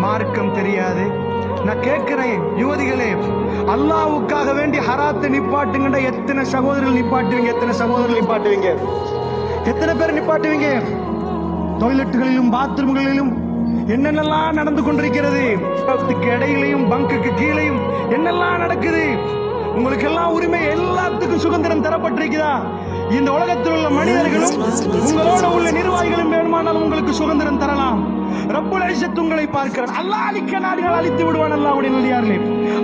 மார்க்கம் தெரியாது. நான் கேட்கிறேன் யுவதிகளே, அல்லாஹ்வுக்காக வேண்டி ஹராத்தை நிப்பாட்டுங்கன்ற எத்தனை சகோதரர்கள் நிப்பாட்டுவீங்க? எத்தனை சகோதரர்கள் நிப்பாட்டுவீங்க? எத்தனை பேர் நிப்பாட்டுவீங்க? டாய்லெட்டுகளிலும் பாத்ரூம்களிலும் என்னென்னலாம் நடந்து கொண்டிருக்கிறது, இடையிலையும் பங்குக்கு கீழையும் என்னெல்லாம் நடக்குது. உங்களுக்கு எல்லாம் உரிமை, எல்லாத்துக்கும் சுதந்திரம் தரப்பட்டிருக்கிறதா? இந்த உலகத்தில் உள்ள மனிதர்களும் உங்களோட உள்ள நிர்வாகிகளும் வேணுமானால் உங்களுக்கு சுதந்திரம் தரலாம். ரப்புல் இஸ்ஸத் உங்களை பார்க்கிறான். அல்லாஹ் அழிக்க நாடினால் அழித்து விடுவான். அல்லாஹ்வுடைய நல்லடியார்களே,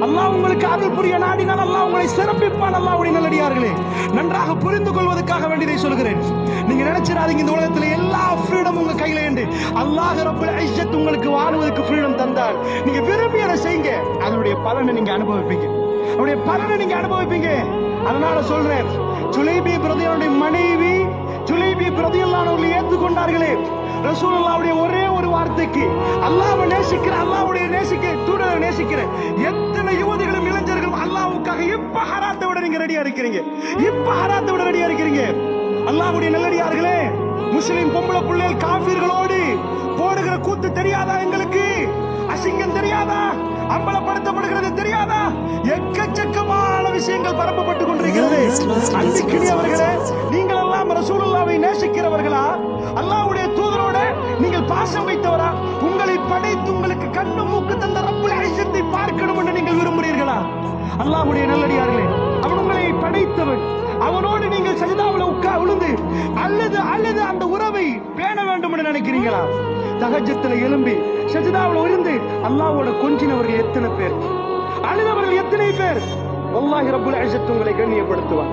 அல்லாஹ் உங்களுக்கு அருள் புரிய நாடினால் அல்லாஹ் உங்களை சிறப்பிப்பான். அல்லாஹ்வுடைய நல்லடியார்களே, நன்றாக புரிந்து கொள்வதற்காக வேண்டியதை சொல்கிறேன். நீங்க நினைச்சிடாதீங்க இந்த உலகத்துல எல்லா ஃப்ரீடம் உங்க கையில உண்டு. அல்லாஹ் ரப்புல் இஸ்ஸத் உங்களுக்கு வாழ்வதற்கு ஃப்ரீடம் தந்தால் நீங்க விரும்பியதை செய்யுங்க. அதனுடைய பலனை நீங்க அனுபவிப்பீங்க. அவருடைய பலனை நீங்க அனுபவிப்பீங்க. அதனால சொல்றேன், ஜுலைபி பிரதியுடைய மனைவி ஜுலைபி பிரதியல்லானவர்களை ஏற்றுக்கொண்டார்களே, ரசூலுல்லாஹ்வுடைய ஒரே ஒரு வார்த்தைக்கு அல்லாஹ்வை நேசிக்கிற, அல்லாஹ்வுடைய தூதரை நேசிக்கிற எத்தனை யுவதிகளும் இளைஞர்களும் அல்லாஹ்வுக்காக இப்ப ஹராத்தை விட நீங்க ரெடியா இருக்கிறீங்க. இப்ப ஹராத்தை விட ரெடியா இருக்கிறீங்க. அல்லாஹ்வுடைய நல்லடியார்களே, முஸ்லிம் பொம்பளை பிள்ளைகள் காஃபிர்களோடு போடுகிற கூத்து தெரியாதா? எங்களுக்கு அசிங்கம் தெரியாதா? அம்பலப்படுத்தப்படுகிறது தெரியாதா? எக்கச்சக்கமான விஷயங்கள் பரப்பப்பட்டுக் கொண்டிருக்கிறது. அன்பிற்கினியவர்களே, நீங்கள் எல்லாம் ரசூலுல்லாஹ்வை நேசிக்கிறவர்களா? அல்லாஹ்வுடைய தூதரோட நீங்கள் பாசம் வைத்தவரா? உங்களை படைத்து உங்களுக்கு கண்ணு மூக்கு தந்த ரப்புல் இஸ்ஸத்தை பார்க்கணும் என்று நீங்கள் விரும்புகிறீர்களா? அல்லாஹ்வுடைய நல்லடியார்களே, அவன் உங்களை படைத்தவன். அவனோடு நீங்கள் சஜிதாவுல விழுந்து அல்லது அந்த உறவை பேண வேண்டும் என்று நினைக்கிறீங்களா? தஹஜ்ஜுத்ல எழும்பி சஜிதாவுல விழுந்து அல்லாஹ்வோட கொஞ்சினவர்கள் எத்தனை பேர்? அழுதவர்கள் எத்தனை பேர்? வல்லாஹி ரப்புல் இஸ்ஸத் உங்களை கண்ணியப்படுத்துவான்.